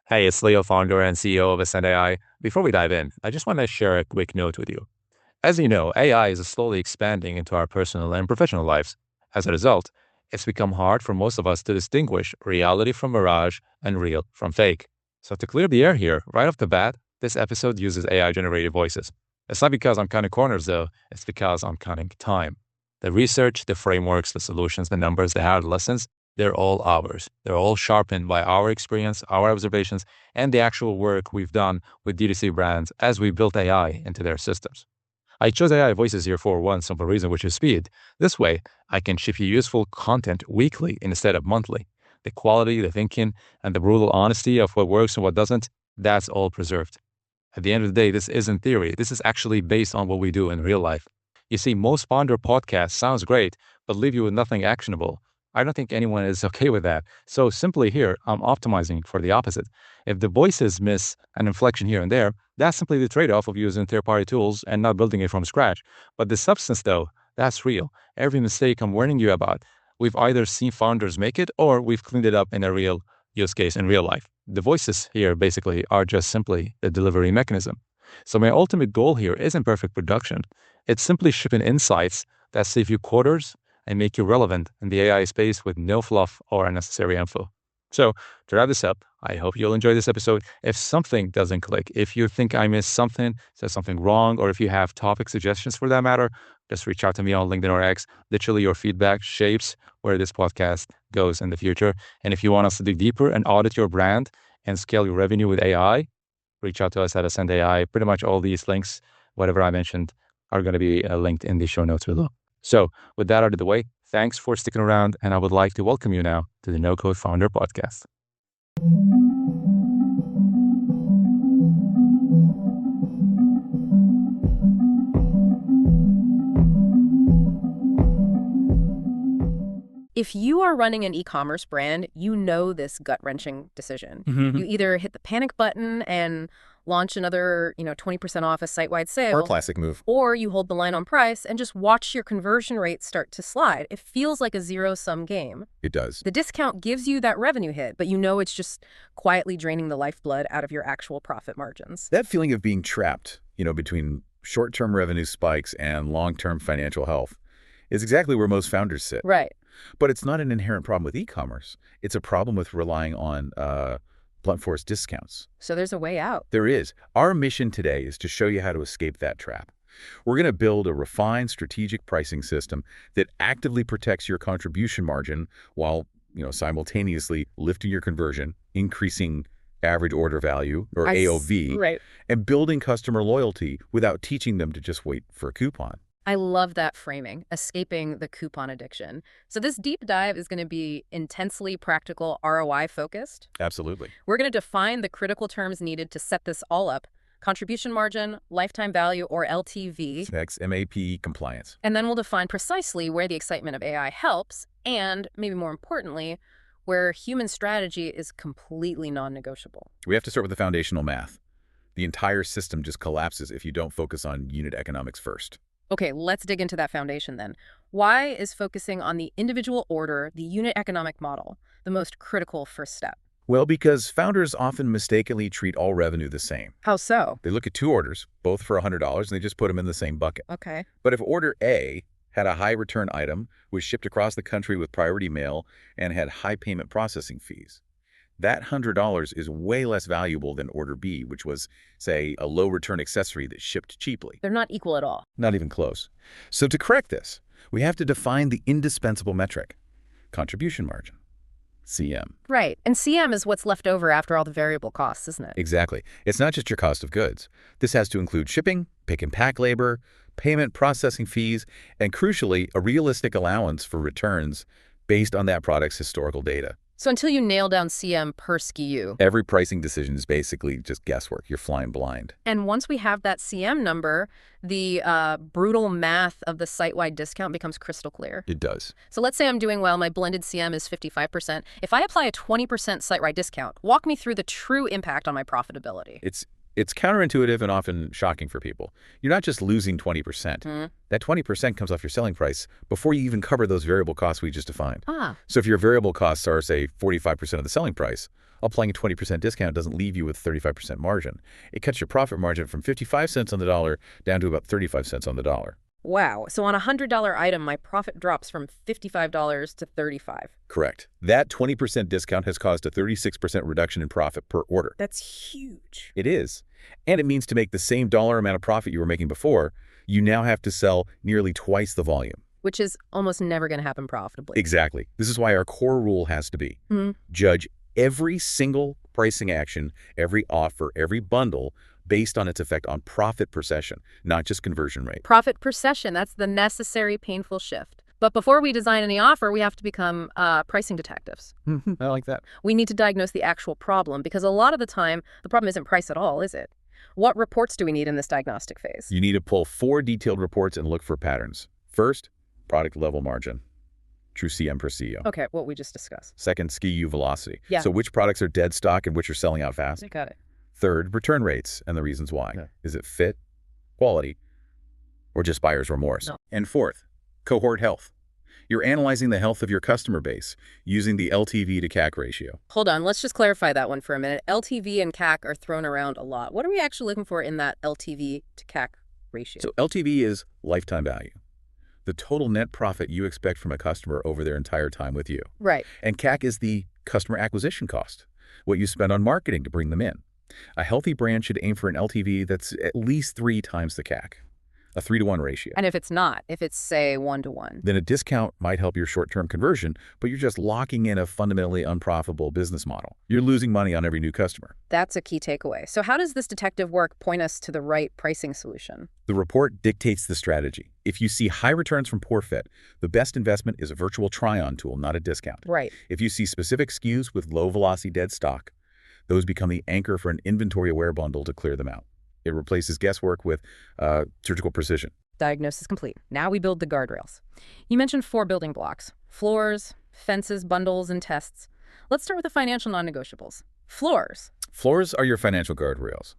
Hey, it's Leo, founder and CEO of Ascend AI. Before we dive in, I just want to share a quick note with you. As you know, AI is slowly expanding into our personal and professional lives. As a result, it's become hard for most of us to distinguish reality from mirage and real from fake. So to clear the air here, right off the bat, this episode uses AI-generated voices. It's not because I'm cutting corners, though. It's because I'm cutting time. The research, the frameworks, the solutions, the numbers, the hard lessons, they're all ours. They're all sharpened by our experience, our observations, and the actual work we've done with D2C brands as we built AI into their systems. I chose AI voices here for one simple reason, which is speed. This way, I can ship you useful content weekly instead of monthly. The quality, the thinking, and the brutal honesty of what works and what doesn't, that's all preserved. At the end of the day, this isn't theory. This is actually based on what we do in real life. You see, most founder podcasts sounds great, but leave you with nothing actionable. I don't think anyone is okay with that. So simply here, I'm optimizing for the opposite. If the voices miss an inflection here and there, that's simply the trade-off of using third-party tools and not building it from scratch. But the substance, though, that's real. Every mistake I'm warning you about, we've either seen founders make it or we've cleaned it up in a real use case in real life. The voices here basically are just simply the delivery mechanism. So my ultimate goal here isn't perfect production. It's simply shipping insights that save you quarters and make you relevant in the AI space with no fluff or unnecessary info. So to wrap this up, I hope you'll enjoy this episode. If something doesn't click, if you think I missed something, said something wrong, or if you have topic suggestions for that matter, just reach out to me on LinkedIn or X. Literally, your feedback shapes where this podcast goes in the future. And if you want us to dig deeper and audit your brand and scale your revenue with AI, reach out to us at Ascend AI. Pretty much all these links, whatever I mentioned, are going to be linked in the show notes below. So with that out of the way, thanks for sticking around, and I would like to welcome you now to the No Code Founder Podcast. If you are running an e-commerce brand, you know this gut-wrenching decision. You either hit the panic button and launch another, 20% off a site-wide sale. Or a classic move. Or you hold the line on price and just watch your conversion rate start to slide. It feels like a zero-sum game. It does. The discount gives you that revenue hit, but you know it's just quietly draining the lifeblood out of your actual profit margins. That feeling of being trapped, between short-term revenue spikes and long-term financial health is exactly where most founders sit. Right. But it's not an inherent problem with e-commerce. It's a problem with relying on blunt force discounts. So there's a way out. There is. Our mission today is to show you how to escape that trap. We're going to build a refined strategic pricing system that actively protects your contribution margin while, simultaneously lifting your conversion, increasing average order value, or AOV, right, and building customer loyalty without teaching them to just wait for a coupon. I love that framing, escaping the coupon addiction. So this deep dive is going to be intensely practical, ROI focused. Absolutely. We're going to define the critical terms needed to set this all up: contribution margin, lifetime value, or LTV. Next, MAP compliance. And then we'll define precisely where the excitement of AI helps, and maybe more importantly, where human strategy is completely non-negotiable. We have to start with the foundational math. The entire system just collapses if you don't focus on unit economics first. Okay, let's dig into that foundation then. Why is focusing on the individual order, the unit economic model, the most critical first step? Well, because founders often mistakenly treat all revenue the same. How so? They look at two orders, both for $100, and they just put them in the same bucket. Okay. But if order A had a high return item, was shipped across the country with priority mail, and had high payment processing fees, that $100 is way less valuable than order B, which was, say, a low-return accessory that shipped cheaply. They're not equal at all. Not even close. So to correct this, we have to define the indispensable metric, contribution margin, CM. Right. And CM is what's left over after all the variable costs, isn't it? Exactly. It's not just your cost of goods. This has to include shipping, pick and pack labor, payment processing fees, and crucially, a realistic allowance for returns based on that product's historical data. So until you nail down CM per SKU, every pricing decision is basically just guesswork. You're flying blind. And once we have that CM number, the brutal math of the site-wide discount becomes crystal clear. It does. So let's say I'm doing well, my blended CM is 55%. If I apply a 20% site-wide discount, walk me through the true impact on my profitability. It's counterintuitive and often shocking for people. You're not just losing 20%. That 20% comes off your selling price before you even cover those variable costs we just defined. So if your variable costs are, say, 45% of the selling price, Applying a 20% discount doesn't leave you with 35% margin. It cuts your profit margin from 55 cents on the dollar down to about 35 cents on the dollar. Wow. So on a $100 item, my profit drops from $55 to $35. Correct. That 20% discount has caused a 36% reduction in profit per order. That's huge. It is. And it means to make the same dollar amount of profit you were making before, you now have to sell nearly twice the volume. Which is almost never going to happen profitably. Exactly. This is why our core rule has to be judge every single pricing action, every offer, every bundle based on its effect on profit per session, not just conversion rate. Profit per session, that's the necessary painful shift. But before we design any offer, we have to become pricing detectives. I like that. We need to diagnose the actual problem because a lot of the time, the problem isn't price at all, is it? What reports do we need in this diagnostic phase? You need to pull 4 detailed reports and look for patterns. First, product level margin. True CM per CEO. Okay, what we just discussed. Second, SKU velocity. Yeah. So which products are dead stock and which are selling out fast? Got it. Third, return rates and the reasons why. Yeah. Is it fit, quality, or just buyer's remorse? No. And fourth, cohort health. You're analyzing the health of your customer base using the LTV to CAC ratio. Hold on, let's just clarify that one for a minute. LTV and CAC are thrown around a lot. What are we actually looking for in that LTV to CAC ratio? So LTV is lifetime value, the total net profit you expect from a customer over their entire time with you. Right. And CAC is the customer acquisition cost, what you spend on marketing to bring them in. A healthy brand should aim for an LTV that's at least 3 times the CAC, a 3-to-1 ratio. And if it's not, if it's, say, 1-to-1? Then a discount might help your short-term conversion, but you're just locking in a fundamentally unprofitable business model. You're losing money on every new customer. That's a key takeaway. So how does this detective work point us to the right pricing solution? The report dictates the strategy. If you see high returns from poor fit, the best investment is a virtual try-on tool, not a discount. Right. If you see specific SKUs with low velocity dead stock, those become the anchor for an inventory-aware bundle to clear them out. It replaces guesswork with surgical precision. Diagnosis complete. Now we build the guardrails. You mentioned 4 building blocks: floors, fences, bundles, and tests. Let's start with the financial non-negotiables. Floors. Floors are your financial guardrails.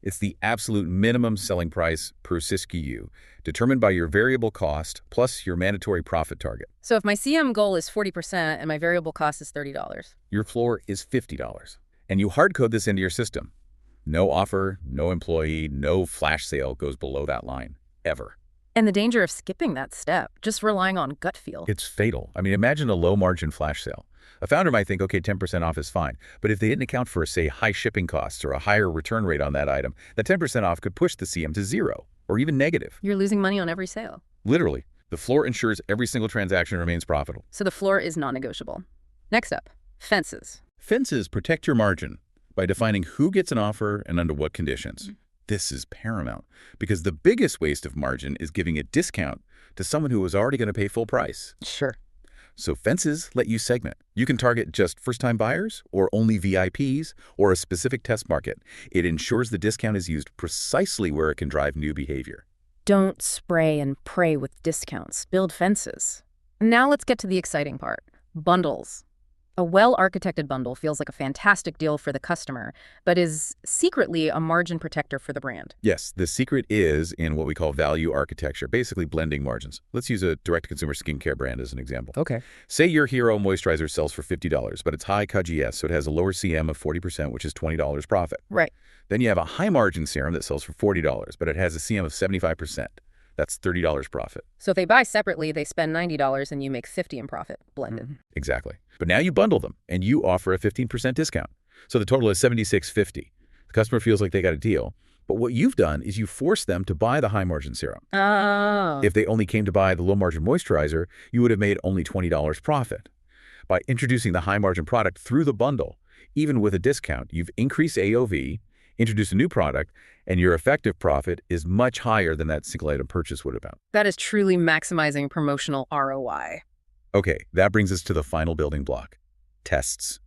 It's the absolute minimum selling price per SKU, determined by your variable cost plus your mandatory profit target. So if my CM goal is 40% and my variable cost is $30. Your floor is $50. And you hard code this into your system. No offer, no employee, no flash sale goes below that line, ever. And the danger of skipping that step, just relying on gut feel. It's fatal. I mean, imagine a low-margin flash sale. A founder might think, okay, 10% off is fine. But if they didn't account for, say, high shipping costs or a higher return rate on that item, that 10% off could push the CM to 0 or even negative. You're losing money on every sale. Literally. The floor ensures every single transaction remains profitable. So the floor is non-negotiable. Next up, fences. Fences protect your margin by defining who gets an offer and under what conditions. This is paramount because the biggest waste of margin is giving a discount to someone who was already going to pay full price. Sure. So fences let you segment. You can target just first-time buyers or only VIPs or a specific test market. It ensures the discount is used precisely where it can drive new behavior. Don't spray and pray with discounts. Build fences. Now let's get to the exciting part. Bundles. A well-architected bundle feels like a fantastic deal for the customer, but is secretly a margin protector for the brand. Yes, the secret is in what we call value architecture, basically blending margins. Let's use a direct-to-consumer skincare brand as an example. Okay. Say your hero moisturizer sells for $50, but it's high CUGS, so it has a lower CM of 40%, which is $20 profit. Right. Then you have a high-margin serum that sells for $40, but it has a CM of 75%. That's $30 profit. So if they buy separately, they spend $90 and you make $50 in profit, blended. Exactly. But now you bundle them and you offer a 15% discount. So the total is $76.50. The customer feels like they got a deal. But what you've done is you forced them to buy the high-margin serum. Oh. If they only came to buy the low-margin moisturizer, you would have made only $20 profit. By introducing the high-margin product through the bundle, even with a discount, you've increased AOV, introduced a new product, and your effective profit is much higher than that single item purchase would have been. That is truly maximizing promotional ROI. Okay, that brings us to the final building block, tests.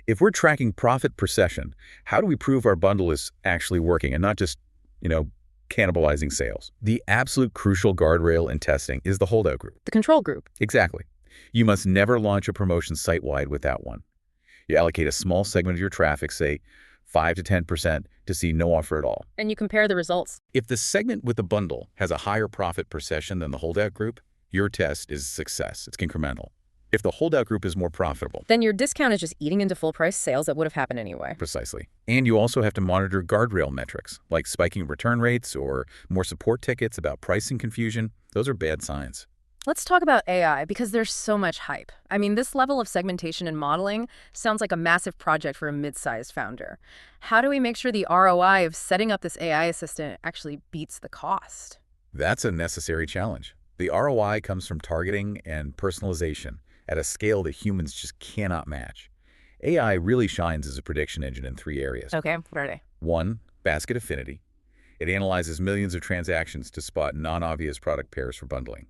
If we're tracking profit per session, how do we prove our bundle is actually working and not just, cannibalizing sales? The absolute crucial guardrail in testing is the holdout group. The control group. Exactly. You must never launch a promotion site-wide without one. You allocate a small segment of your traffic, say 5 to 10%, to see no offer at all. And you compare the results. If the segment with the bundle has a higher profit per session than the holdout group, your test is a success. It's incremental. If the holdout group is more profitable. Then your discount is just eating into full-price sales that would have happened anyway. Precisely. And you also have to monitor guardrail metrics, like spiking return rates or more support tickets about pricing confusion. Those are bad signs. Let's talk about AI, because there's so much hype. I mean, this level of segmentation and modeling sounds like a massive project for a mid-sized founder. How do we make sure the ROI of setting up this AI assistant actually beats the cost? That's a necessary challenge. The ROI comes from targeting and personalization at a scale that humans just cannot match. AI really shines as a prediction engine in 3 areas. Okay, what are they? 1, basket affinity. It analyzes millions of transactions to spot non-obvious product pairs for bundling.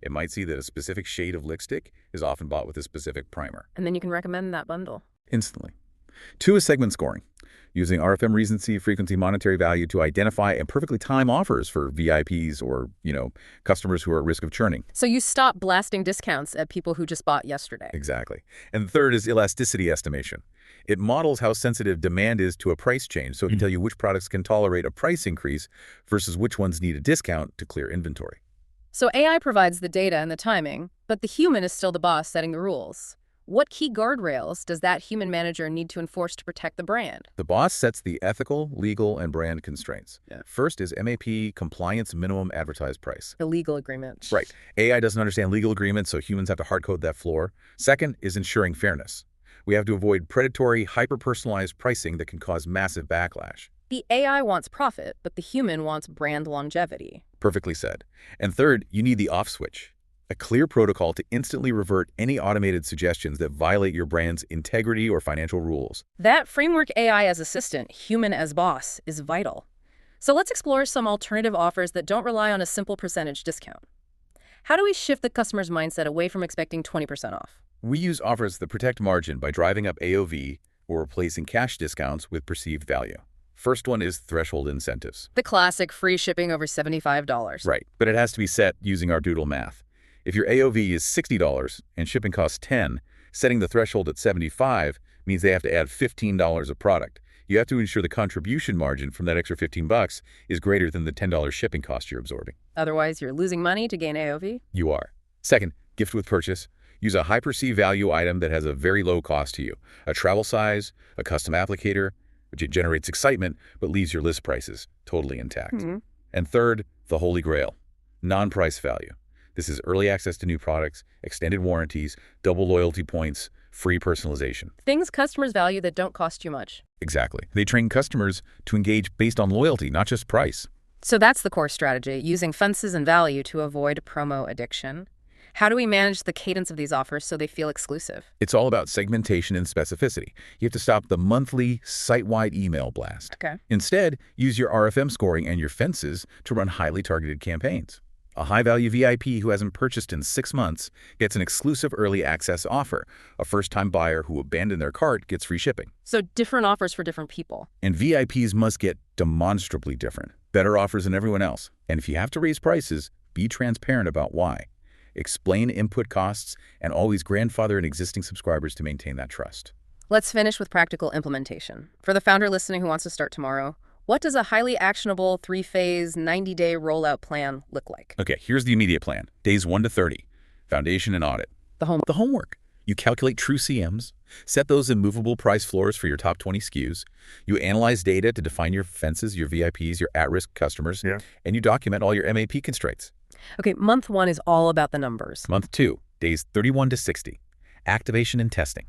It might see that a specific shade of lipstick is often bought with a specific primer. And then you can recommend that bundle. Instantly. 2 is segment scoring, using RFM recency, frequency, monetary value to identify and perfectly time offers for VIPs or, customers who are at risk of churning. So you stop blasting discounts at people who just bought yesterday. Exactly. And 3rd is elasticity estimation. It models how sensitive demand is to a price change, so it can tell you which products can tolerate a price increase versus which ones need a discount to clear inventory. So AI provides the data and the timing, but the human is still the boss setting the rules. What key guardrails does that human manager need to enforce to protect the brand? The boss sets the ethical, legal, and brand constraints. First is MAP, compliance minimum advertised price. The legal agreement. Right. AI doesn't understand legal agreements, so humans have to hard-code that floor. Second is ensuring fairness. We have to avoid predatory, hyper-personalized pricing that can cause massive backlash. The AI wants profit, but the human wants brand longevity. Perfectly said. And third, you need the off switch. A clear protocol to instantly revert any automated suggestions that violate your brand's integrity or financial rules. That framework, AI as assistant, human as boss, is vital. So let's explore some alternative offers that don't rely on a simple percentage discount. How do we shift the customer's mindset away from expecting 20% off? We use offers that protect margin by driving up AOV or replacing cash discounts with perceived value. First one is threshold incentives. The classic free shipping over $75. Right, but it has to be set using our doodle math. If your AOV is $60 and shipping costs $10, setting the threshold at $75 means they have to add $15 of product. You have to ensure the contribution margin from that extra $15 is greater than the $10 shipping cost you're absorbing. Otherwise, you're losing money to gain AOV? You are. Second, gift with purchase. Use a high perceived value item that has a very low cost to you. A travel size, a custom applicator, which generates excitement but leaves your list prices totally intact. And third, the holy grail, non-price value. This is early access to new products, extended warranties, double loyalty points, free personalization. Things customers value that don't cost you much. Exactly. They train customers to engage based on loyalty, not just price. So that's the core strategy, using fences and value to avoid promo addiction. How do we manage the cadence of these offers so they feel exclusive? It's all about segmentation and specificity. You have to stop the monthly site-wide email blast. Okay. Instead, use your RFM scoring and your fences to run highly targeted campaigns. A high-value VIP who hasn't purchased in 6 months gets an exclusive early access offer. A first-time buyer who abandoned their cart gets free shipping. So different offers for different people. And VIPs must get demonstrably different, better offers than everyone else. And if you have to raise prices, be transparent about why. Explain input costs, and always grandfather in existing subscribers to maintain that trust. Let's finish with practical implementation. For the founder listening who wants to start tomorrow, what does a highly actionable 3-phase, 90-day rollout plan look like? Okay, here's the immediate plan. Days 1 to 30. Foundation and audit. The homework. You calculate true CMs, set those immovable price floors for your top 20 SKUs. You analyze data to define your fences, your VIPs, your at-risk customers, and you document all your MAP constraints. Okay, month 1 is all about the numbers. Month 2, days 31 to 60. Activation and testing.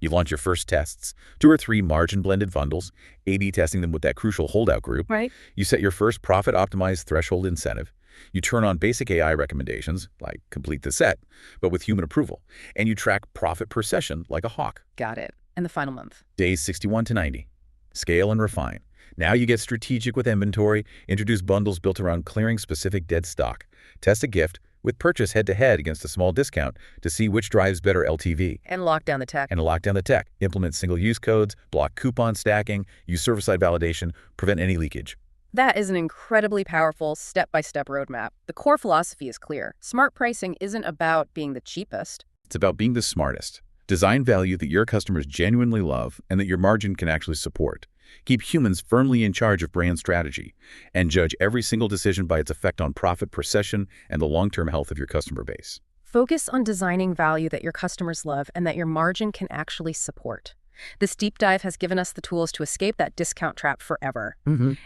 You launch your first tests, 2 or 3 margin-blended bundles, A/B testing them with that crucial holdout group. Right. You set your first profit-optimized threshold incentive. You turn on basic AI recommendations, like complete the set, but with human approval. And you track profit per session like a hawk. Got it. And the final month? Days 61 to 90. Scale and refine. Now you get strategic with inventory, introduce bundles built around clearing specific dead stock. Test a gift with purchase head-to-head against a small discount to see which drives better LTV. And lock down the tech. Implement single-use codes, block coupon stacking, use server-side validation, prevent any leakage. That is an incredibly powerful step-by-step roadmap. The core philosophy is clear. Smart pricing isn't about being the cheapest. It's about being the smartest. Design value that your customers genuinely love and that your margin can actually support. Keep humans firmly in charge of brand strategy, and judge every single decision by its effect on profit per session and the long-term health of your customer base. Focus on designing value that your customers love and that your margin can actually support. This deep dive has given us the tools to escape that discount trap forever.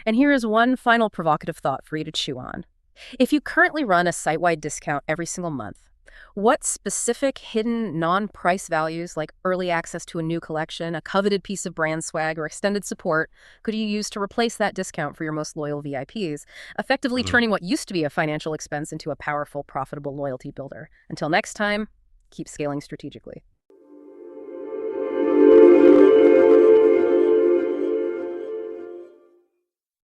And here is one final provocative thought for you to chew on. If you currently run a site-wide discount every single month, what specific hidden non-price values like early access to a new collection, a coveted piece of brand swag, or extended support could you use to replace that discount for your most loyal VIPs, effectively turning what used to be a financial expense into a powerful, profitable loyalty builder? Until next time, keep scaling strategically.